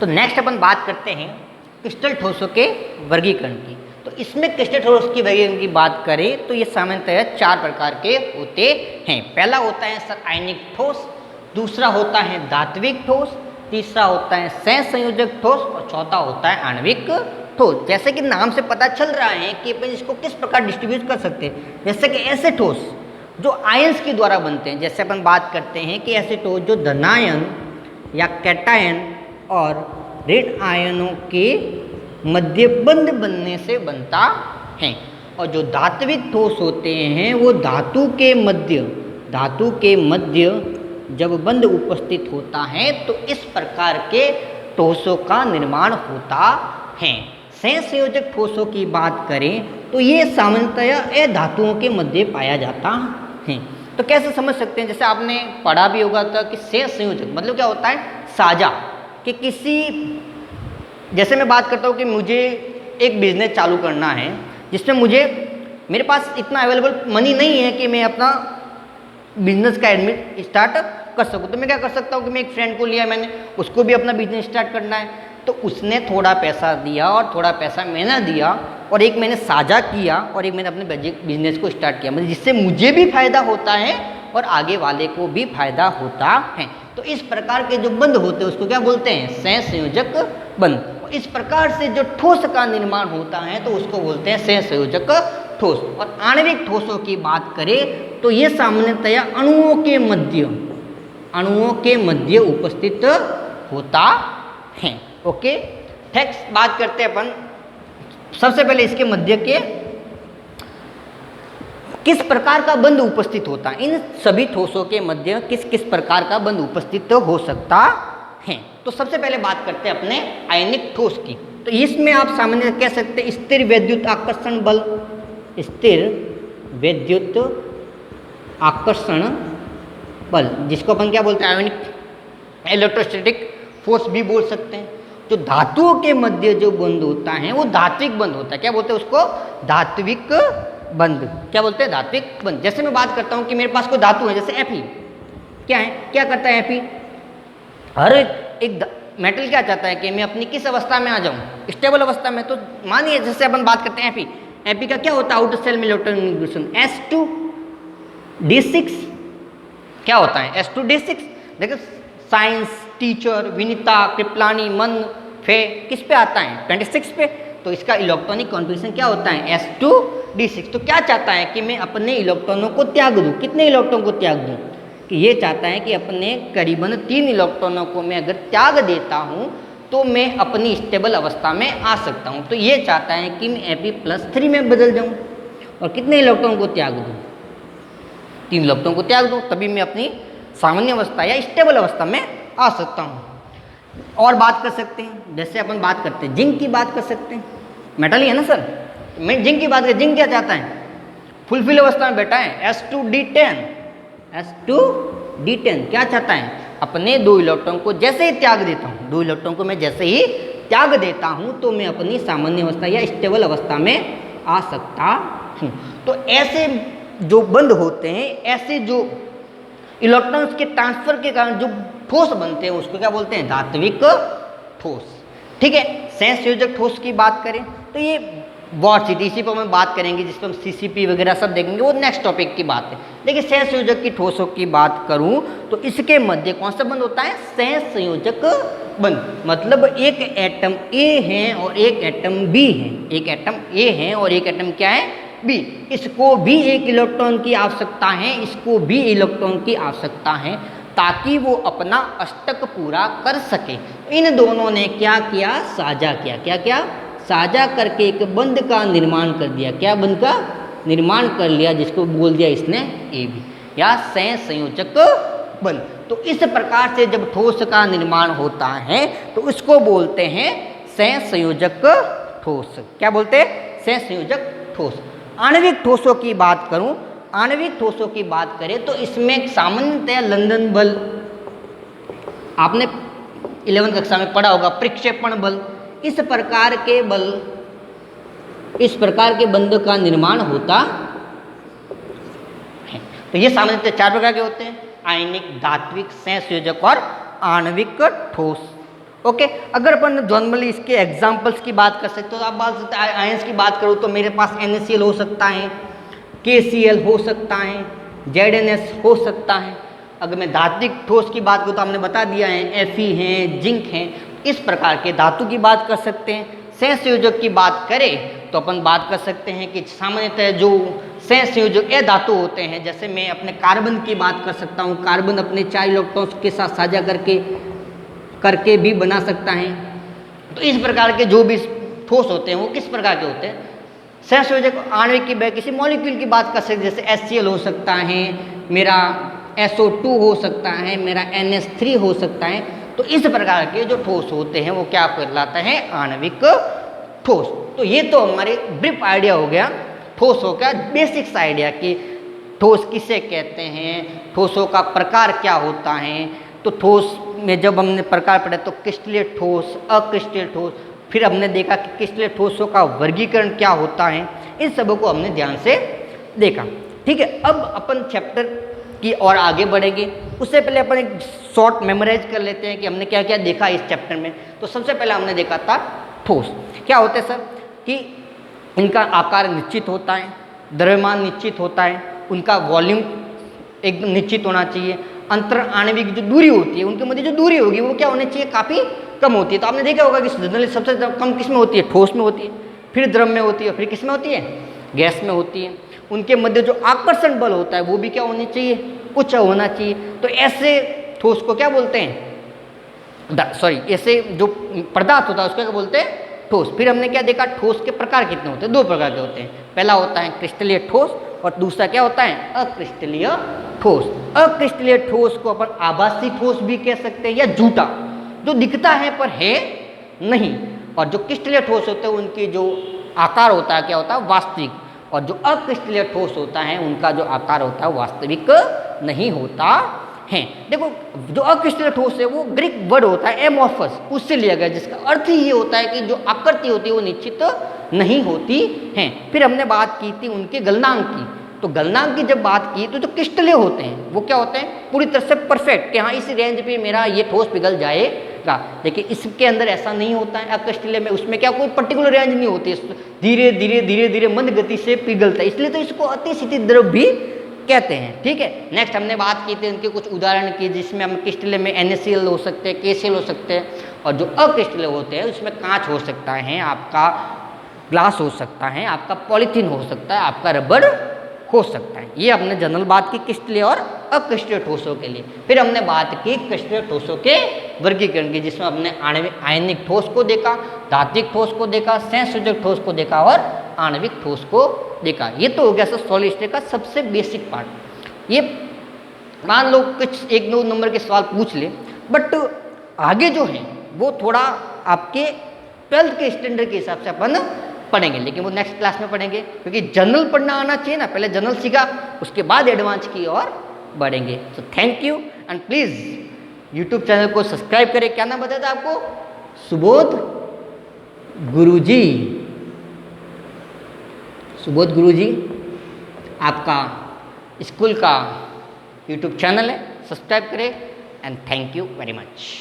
तो नेक्स्ट अपन बात करते हैं क्रिस्टल ठोसों के वर्गीकरण की। तो इसमें क्रिस्टल ठोस की वर्गीकरण की बात करें तो ये सामान्यतः 4 प्रकार के होते हैं। पहला होता है सर आयनिक ठोस, दूसरा होता है धात्विक ठोस, तीसरा होता है सहसंयोजक ठोस और चौथा होता है आणविक ठोस। जैसे कि नाम से पता चल रहा है कि अपन इसको किस प्रकार डिस्ट्रीब्यूट कर सकते हैं। जैसे कि ऐसे ठोस जो आयंस के द्वारा बनते हैं, जैसे अपन बात करते हैं कि ऐसे ठोस जो धनायन या कैटायन और ऋण आयनों के मध्यबंध बनने से बनता है। और जो धात्विक ठोस होते हैं वो धातु के मध्य जब बंध उपस्थित होता है तो इस प्रकार के ठोसों का निर्माण होता है। सहसंयोजक ठोसों की बात करें तो ये सामान्यतः अधातुओं के मध्य पाया जाता है। तो कैसे समझ सकते हैं, जैसे आपने पढ़ा भी होगा था कि सहसंयोजक मतलब क्या होता है, साझा। कि किसी, जैसे मैं बात करता हूँ कि मुझे एक बिजनेस चालू करना है जिसमें मेरे पास इतना अवेलेबल मनी नहीं है कि मैं अपना बिजनेस का एडमिट स्टार्ट कर सकूँ। तो मैं क्या कर सकता हूँ कि मैं एक फ्रेंड को लिया, मैंने उसको भी अपना बिजनेस स्टार्ट करना है, तो उसने थोड़ा पैसा दिया और थोड़ा पैसा मैंने दिया और एक मैंने साझा किया और एक मैंने अपने बिजनेस को स्टार्ट किया, मतलब जिससे मुझे भी फायदा होता है और आगे वाले को भी फायदा होता है। तो इस प्रकार के जो बंध होते हैं उसको क्या बोलते हैं, सहसंयोजक बंध। इस प्रकार से जो ठोस का निर्माण होता है तो उसको बोलते हैं सहसंयोजक ठोस। और आणविक ठोसों की बात करें तो ये सामान्यतया अणुओं के मध्य उपस्थित होता है। ओके, नेक्स्ट बात करते हैं अपन सबसे पहले इसके मध्य के किस प्रकार का बंध उपस्थित होता है। इन सभी ठोसों के मध्य किस किस प्रकार का बंध उपस्थित हो सकता है। तो सबसे पहले बात करते हैं अपने आयनिक ठोस की। तो इसमें आप सामान्य कह सकते हैं स्थिर वैद्युत आकर्षण बल, स्थिर वैद्युत आकर्षण बल, जिसको अपन क्या बोलते हैं, आयनिक इलेक्ट्रोस्टैटिक फोर्स भी बोल सकते हैं। जो धातुओं के मध्य जो बंध होता है वो धात्विक बंध होता है। क्या बोलते हैं उसको, धात्विक बंध। क्या बोलते हैं, धात्विक बंध। जैसे मैं बात करता हूँ कि मेरे पास कोई धातु है, जैसे Fe, क्या है, क्या करता है Fe, हर एक मेटल क्या चाहता है कि मैं अपनी किस अवस्था में आ जाऊँ, स्टेबल अवस्था में। तो मानिए जैसे अपन बात करते हैं Fe का क्या होता है, आउटर सेल में इलेक्ट्रॉन S2D6 क्या होता है, S2D6। देखो साइंस टीचर विनीता कृपलानी मन फे किस पे आता है, 26 पे। तो इसका इलेक्ट्रॉनिक कॉन्फ़िगरेशन क्या होता है, S2D6। तो क्या चाहता है कि मैं अपने इलेक्ट्रॉनों को त्याग दूँ, कितने इलेक्ट्रॉन को त्याग दूँ, कि ये चाहता है कि अपने करीबन 3 इलेक्ट्रॉनों को मैं अगर त्याग देता हूँ तो मैं अपनी स्टेबल अवस्था में आ सकता हूँ। तो ये चाहता है कि मैं Fe+3 में बदल जाऊँ और कितने इलेक्ट्रॉन को त्याग दूँ, 3 इलेक्ट्रॉन को त्याग दूँ, तभी मैं अपनी सामान्य अवस्था या स्टेबल अवस्था में आ सकता हूँ। और बात कर सकते हैं, जैसे अपन बात करते हैं जिंक की बात कर सकते हैं, मेटल ही है ना सर। मैं जिंक की बात करें, जिंक क्या चाहता है, फुलफिल अवस्था में बैठा है, S2D10 क्या चाहता है, अपने 2 इलेक्ट्रॉन को जैसे ही त्याग देता हूँ, 2 इलेक्ट्रॉन को मैं जैसे ही त्याग देता हूँ तो मैं अपनी सामान्य अवस्था या स्टेबल अवस्था में आ सकता हूँ। तो ऐसे जो बंध होते हैं, ऐसे जो इलेक्ट्रॉन्स के ट्रांसफर के कारण जो ठोस बनते हैं उसको क्या बोलते हैं, धात्विक ठोस। ठीक है, सहसंयोजक ठोस की बात करें तो ये बहुत सी इसी पर हम बात करेंगे, जिस पर हम CCP वगैरह सब देखेंगे, वो नेक्स्ट टॉपिक की बात है। लेकिन सहसंयोजक की ठोसों की बात करूं तो इसके मध्य कौन सा बंध होता है, सहसंयोजक बंध। मतलब एक एटम A है और एक एटम B है, एक एटम A है और एक एटम क्या है, B। इसको भी एक इलेक्ट्रॉन की आवश्यकता है, इसको भी इलेक्ट्रॉन की आवश्यकता है ताकि वो अपना अष्टक पूरा कर सके। इन दोनों ने क्या किया, साझा किया। क्या क्या, साझा करके एक बंध का निर्माण कर दिया। क्या बंध का निर्माण कर लिया, जिसको बोल दिया इसने AB या सहसंयोजक बंध। तो इस प्रकार से जब ठोस का निर्माण होता है तो उसको बोलते हैं सहसंयोजक ठोस। क्या बोलते हैं, सहसंयोजक ठोस। आणविक ठोसों की बात करूं, आणविक ठोसों की बात करें तो इसमें सामान्यतया लंदन बल, आपने 11वीं कक्षा में पढ़ा होगा, प्रक्षेपण बल, इस प्रकार के बल, इस प्रकार के बंध का निर्माण होता है। तो ये सामान्यतः 4 प्रकार के होते हैं, आयनिक, धात्विक, सहसंयोजक और आणविक ठोस। ओके, अगर अपन नॉर्मली इसके एग्जांपल्स की बात कर सकते हो तो आप बात सकते हैं आयंस की बात करूँ तो मेरे पास NaCl हो सकता है, KCl हो सकता है, ZnS हो सकता है। अगर मैं धात्विक ठोस की बात करूँ तो हमने बता दिया है Fe हैं, जिंक हैं, इस प्रकार के धातु की बात कर सकते हैं। सहसंयोजक की बात करें तो अपन बात कर सकते हैं कि सामान्यतः जो सहसंयोजक अधातु होते हैं, जैसे मैं अपने कार्बन की बात कर सकता हूँ, कार्बन अपने 4 इलेक्ट्रॉन्स के साथ साझा करके भी बना सकता है। तो इस प्रकार के जो भी ठोस होते हैं वो किस प्रकार के होते हैं, सहसंयोजक आणविक की किसी मॉलिक्यूल की बात कर सकते हैं, जैसे HCl हो सकता है, मेरा SO2 हो सकता है, मेरा NH3 हो सकता है। तो इस प्रकार के जो ठोस होते हैं वो क्या कहलाता है, आणविक ठोस। तो ये तो हमारे ब्रीफ आइडिया हो गया ठोस हो गया, बेसिक्स आइडिया कि ठोस किसे कहते हैं, ठोसों का प्रकार क्या होता है। तो ठोस में जब हमने प्रकार पढ़ा तो क्रिस्टलीय ठोस, अक्रिस्टलीय ठोस, फिर हमने देखा कि क्रिस्टलीय ठोसों का वर्गीकरण क्या होता है, इन सबों को हमने ध्यान से देखा। ठीक है, अब अपन चैप्टर की और आगे बढ़ेंगे। उससे पहले अपन एक शॉर्ट मेमोराइज कर लेते हैं कि हमने क्या क्या देखा इस चैप्टर में। तो सबसे पहले हमने देखा था ठोस क्या होते हैं सर, कि इनका आकार निश्चित होता है, द्रव्यमान निश्चित होता है, उनका वॉल्यूम एकदम निश्चित होना चाहिए, अंतर आणविक जो दूरी होती है उनके मध्य जो दूरी होगी वो क्या होनी चाहिए, काफ़ी कम होती है। तो आपने देखा होगा कि जनरली सबसे कम किस में होती है, ठोस में होती है, फिर द्रव में होती है, फिर किस में होती है, गैस में होती है। उनके मध्य जो आकर्षण बल होता है वो भी क्या होना चाहिए, उच्च होना चाहिए। तो ऐसे ठोस को क्या बोलते हैं, ऐसे जो पदार्थ होता है उसको क्या बोलते हैं, ठोस। फिर हमने क्या देखा, ठोस के प्रकार कितने होते हैं, 2 प्रकार के होते हैं। पहला होता है क्रिस्टलीय ठोस और दूसरा क्या होता है, अक्रिस्टलीय ठोस। अक्रिस्टलीय ठोस को अपन आभासी ठोस भी कह सकते हैं या झूठा, जो दिखता है पर है नहीं। और जो क्रिस्टलीय ठोस होते हैं उनकी जो आकार होता है क्या होता है, वास्तविक। और जो अक्रिस्टलीय ठोस होता है उनका जो आकार होता है वास्तविक नहीं होता है। देखो जो अक्रिस्टलीय ठोस है वो ग्रीक वर्ड होता है एमॉर्फस, उससे लिया गया, जिसका अर्थ ही ये होता है कि जो आकृति होती है वो निश्चित नहीं होती है। फिर हमने बात की थी उनके गलनांक की। तो गलनांक की जब बात की तो जो क्रिस्टलीय होते हैं वो क्या होते हैं, पूरी तरह से परफेक्ट कि हाँ इस रेंज पे मेरा ये ठोस पिघल जाएगा। लेकिन इसके अंदर ऐसा नहीं होता है, अक्रिस्टलीय में उसमें क्या कोई पर्टिकुलर रेंज नहीं होती, धीरे धीरे धीरे धीरे मंद गति से पिघलता है, इसलिए तो इसको अतिशीतल द्रव भी कहते हैं। ठीक है, नेक्स्ट हमने बात की थी उनके कुछ उदाहरण की, जिसमें हम क्रिस्टलीय में NaCl हो सकते हैं, KCl हो सकते हैं, और जो अक्रिस्टलीय होते हैं उसमें कांच हो सकता है, आपका ग्लास हो सकता है, आपका पॉलीथीन हो सकता है, आपका रबड़ हो सकता है। ये हमने जनरल बात की क्रिस्टलीय और अक्रिस्टलीय ठोसों के लिए। फिर हमने बात की क्रिस्टलीय ठोसों के वर्गीकरण की, जिसमें हमने आयनिक ठोस को देखा, धात्विक ठोस को देखा, सहसंयोजक ठोस को देखा और आणविक ठोस को देखा। ये तो हो गया सर सॉलिड स्टेट का सबसे बेसिक पार्ट। ये मान लो कुछ 1-2 नंबर के सवाल पूछ ले, बट आगे जो है वो थोड़ा आपके 12th के स्टैंडर्ड के हिसाब से अपन पढ़ेंगे, लेकिन वो नेक्स्ट क्लास में पढ़ेंगे, क्योंकि जनरल पढ़ना आना चाहिए ना। पहले जनरल सीखा, उसके बाद एडवांस की और बढ़ेंगे। So thank you and please YouTube channel को सब्सक्राइब करें। क्या नाम बताया था आपको, सुबोध गुरुजी। सुबोध गुरुजी आपका स्कूल का यूट्यूब चैनल है, सब्सक्राइब करें and thank you very much.